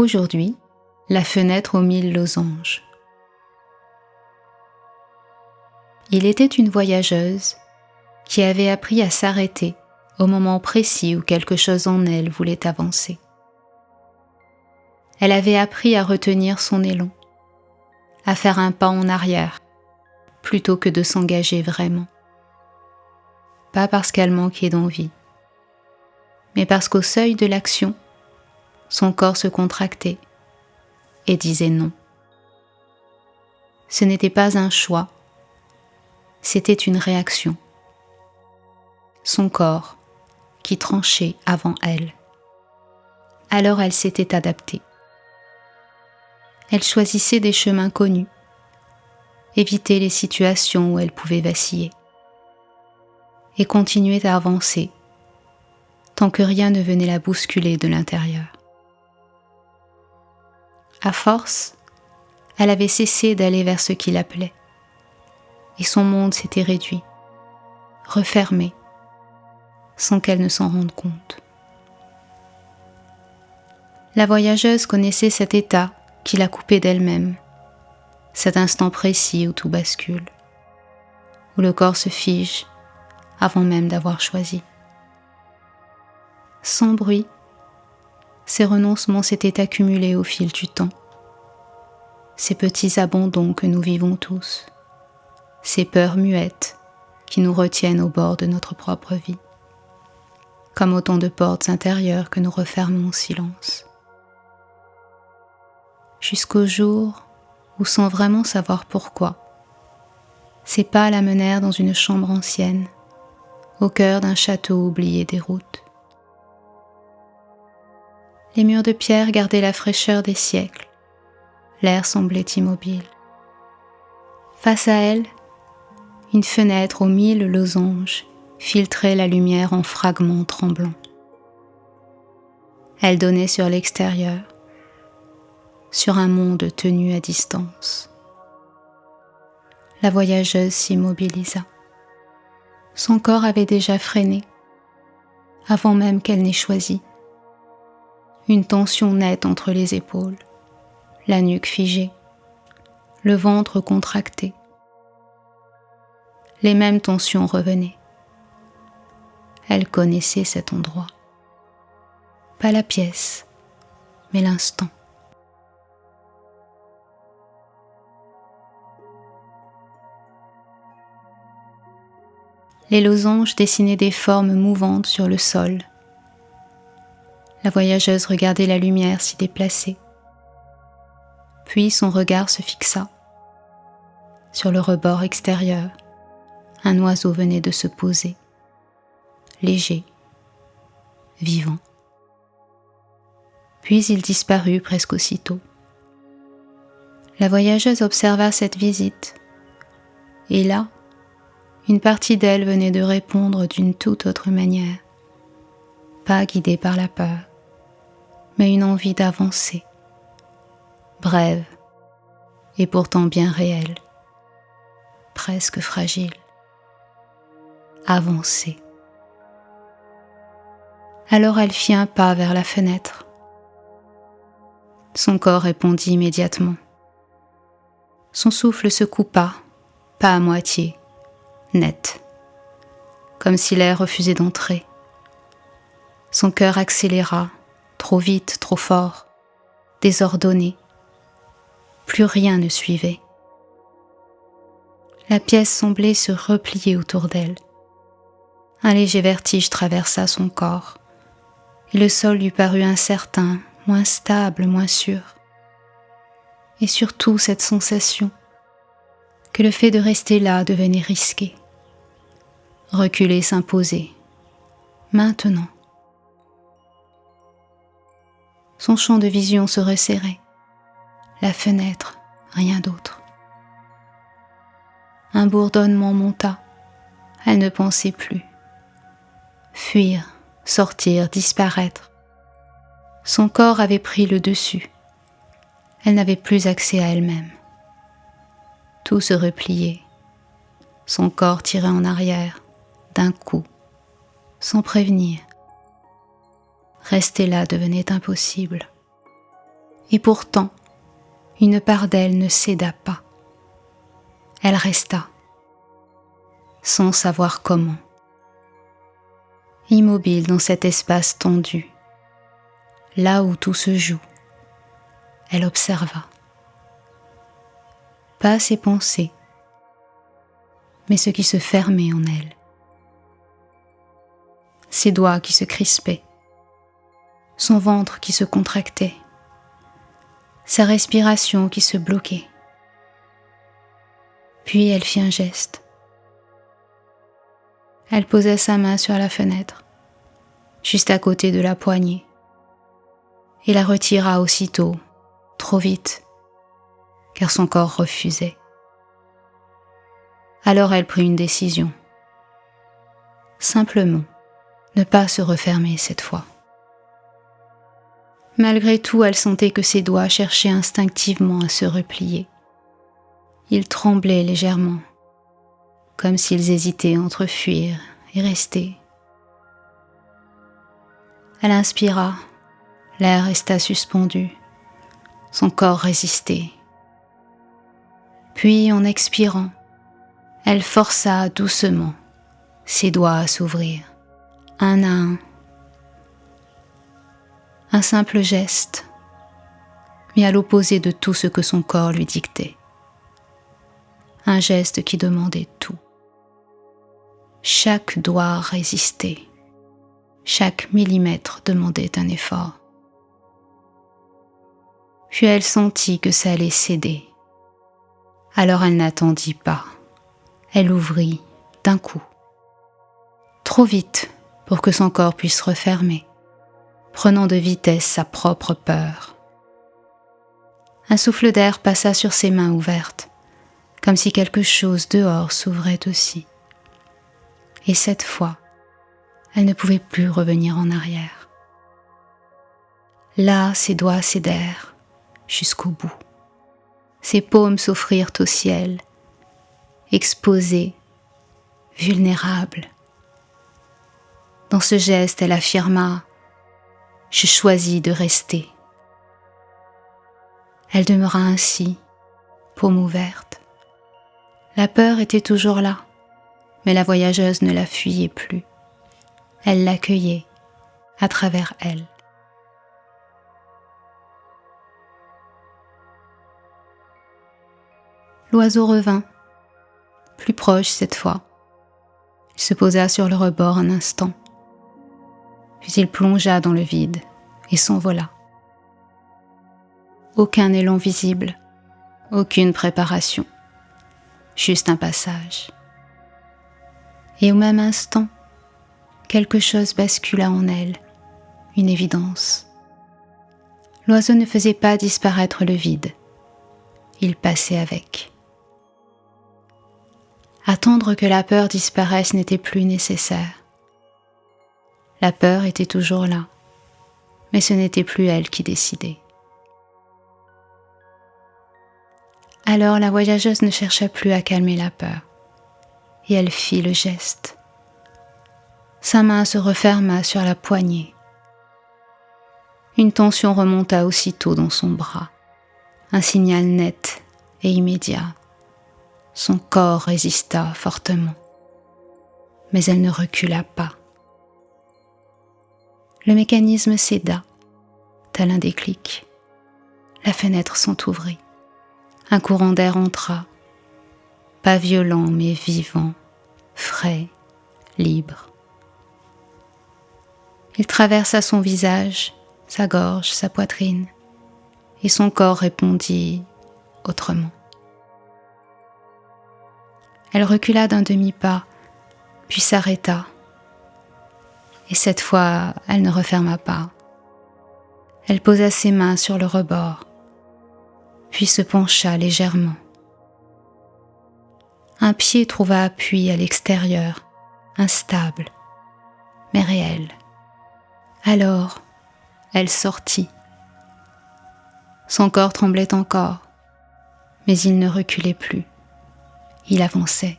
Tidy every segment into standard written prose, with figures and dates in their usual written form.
Aujourd'hui, la fenêtre aux 1000 losanges. Il était une voyageuse qui avait appris à s'arrêter au moment précis où quelque chose en elle voulait avancer. Elle avait appris à retenir son élan, à faire un pas en arrière, plutôt que de s'engager vraiment. Pas parce qu'elle manquait d'envie, mais parce qu'au seuil de l'action, son corps se contractait et disait non. Ce n'était pas un choix, c'était une réaction. Son corps qui tranchait avant elle. Alors elle s'était adaptée. Elle choisissait des chemins connus, éviter les situations où elle pouvait vaciller, et continuait à avancer tant que rien ne venait la bousculer de l'intérieur. À force, elle avait cessé d'aller vers ce qui l'appelait, et son monde s'était réduit, refermé, sans qu'elle ne s'en rende compte. La voyageuse connaissait cet état qui la coupait d'elle-même, cet instant précis où tout bascule, où le corps se fige avant même d'avoir choisi. Sans bruit, ces renoncements s'étaient accumulés au fil du temps. Ces petits abandons que nous vivons tous, ces peurs muettes qui nous retiennent au bord de notre propre vie, comme autant de portes intérieures que nous refermons en silence. Jusqu'au jour où, sans vraiment savoir pourquoi, ses pas la menèrent dans une chambre ancienne, au cœur d'un château oublié des routes. Les murs de pierre gardaient la fraîcheur des siècles. L'air semblait immobile. Face à elle, une fenêtre aux 1000 losanges filtrait la lumière en fragments tremblants. Elle donnait sur l'extérieur, sur un monde tenu à distance. La voyageuse s'immobilisa. Son corps avait déjà freiné, avant même qu'elle n'ait choisi. Une tension nette entre les épaules, la nuque figée, le ventre contracté. Les mêmes tensions revenaient. Elle connaissait cet endroit. Pas la pièce, mais l'instant. Les losanges dessinaient des formes mouvantes sur le sol. La voyageuse regardait la lumière s'y déplacer. Puis son regard se fixa. Sur le rebord extérieur, un oiseau venait de se poser, léger, vivant. Puis il disparut presque aussitôt. La voyageuse observa cette visite, et là, une partie d'elle venait de répondre d'une toute autre manière, pas guidée par la peur, mais une envie d'avancer, brève et pourtant bien réelle, presque fragile. Avancer. Alors elle fit un pas vers la fenêtre. Son corps répondit immédiatement. Son souffle se coupa, pas à moitié, net, comme si l'air refusait d'entrer. Son cœur accéléra, trop vite, trop fort, désordonné. Plus rien ne suivait. La pièce semblait se replier autour d'elle. Un léger vertige traversa son corps, et le sol lui parut incertain, moins stable, moins sûr. Et surtout cette sensation que le fait de rester là devenait risqué. Reculer s'imposait. Maintenant. Son champ de vision se resserrait. La fenêtre, rien d'autre. Un bourdonnement monta. Elle ne pensait plus. Fuir, sortir, disparaître. Son corps avait pris le dessus. Elle n'avait plus accès à elle-même. Tout se repliait. Son corps tirait en arrière, d'un coup, sans prévenir. Rester là devenait impossible. Et pourtant, une part d'elle ne céda pas. Elle resta, sans savoir comment. Immobile dans cet espace tendu, là où tout se joue, elle observa. Pas ses pensées, mais ce qui se fermait en elle. Ses doigts qui se crispaient, son ventre qui se contractait, sa respiration qui se bloquait. Puis elle fit un geste. Elle posa sa main sur la fenêtre, juste à côté de la poignée, et la retira aussitôt, trop vite, car son corps refusait. Alors elle prit une décision. Simplement, ne pas se refermer cette fois. Malgré tout, elle sentait que ses doigts cherchaient instinctivement à se replier. Ils tremblaient légèrement, comme s'ils hésitaient entre fuir et rester. Elle inspira, l'air resta suspendu, son corps résistait. Puis, en expirant, elle força doucement ses doigts à s'ouvrir, un à un. Un simple geste, mais à l'opposé de tout ce que son corps lui dictait. Un geste qui demandait tout. Chaque doigt résistait. Chaque millimètre demandait un effort. Puis elle sentit que ça allait céder. Alors elle n'attendit pas. Elle ouvrit d'un coup. Trop vite pour que son corps puisse refermer, prenant de vitesse sa propre peur. Un souffle d'air passa sur ses mains ouvertes, comme si quelque chose dehors s'ouvrait aussi. Et cette fois, elle ne pouvait plus revenir en arrière. Là, ses doigts cédèrent jusqu'au bout. Ses paumes s'offrirent au ciel, exposées, vulnérables. Dans ce geste, elle affirma « Je choisis de rester ». Elle demeura ainsi, paume ouverte. La peur était toujours là, mais la voyageuse ne la fuyait plus. Elle l'accueillait à travers elle. L'oiseau revint, plus proche cette fois. Il se posa sur le rebord un instant, puis il plongea dans le vide et s'envola. Aucun élan visible, aucune préparation, juste un passage. Et au même instant, quelque chose bascula en elle, une évidence. L'oiseau ne faisait pas disparaître le vide, il passait avec. Attendre que la peur disparaisse n'était plus nécessaire. La peur était toujours là, mais ce n'était plus elle qui décidait. Alors la voyageuse ne chercha plus à calmer la peur, et elle fit le geste. Sa main se referma sur la poignée. Une tension remonta aussitôt dans son bras, un signal net et immédiat. Son corps résista fortement, mais elle ne recula pas. Le mécanisme céda, tel un déclic. La fenêtre s'entr'ouvrit. Un courant d'air entra, pas violent mais vivant, frais, libre. Il traversa son visage, sa gorge, sa poitrine, et son corps répondit autrement. Elle recula d'un demi-pas, puis s'arrêta. Et cette fois, elle ne referma pas. Elle posa ses mains sur le rebord, puis se pencha légèrement. Un pied trouva appui à l'extérieur, instable, mais réel. Alors, elle sortit. Son corps tremblait encore, mais il ne reculait plus. Il avançait.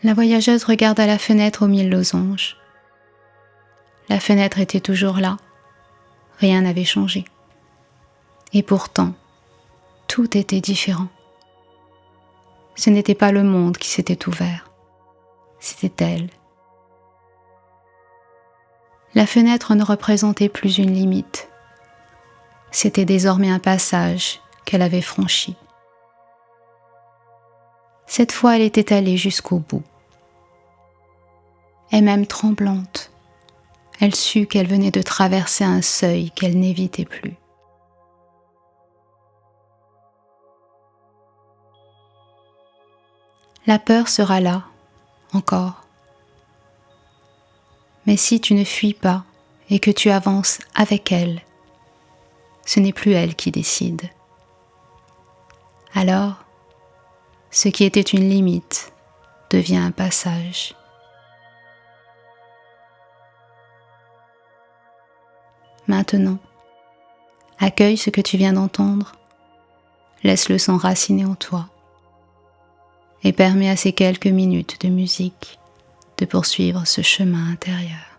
La voyageuse regarda la fenêtre aux 1000 losanges. La fenêtre était toujours là, rien n'avait changé. Et pourtant, tout était différent. Ce n'était pas le monde qui s'était ouvert, c'était elle. La fenêtre ne représentait plus une limite, c'était désormais un passage qu'elle avait franchi. Cette fois, elle était allée jusqu'au bout. Et même tremblante, elle sut qu'elle venait de traverser un seuil qu'elle n'évitait plus. La peur sera là, encore. Mais si tu ne fuis pas et que tu avances avec elle, ce n'est plus elle qui décide. Alors, ce qui était une limite devient un passage. Maintenant, accueille ce que tu viens d'entendre, laisse-le s'enraciner en toi et permets à ces quelques minutes de musique de poursuivre ce chemin intérieur.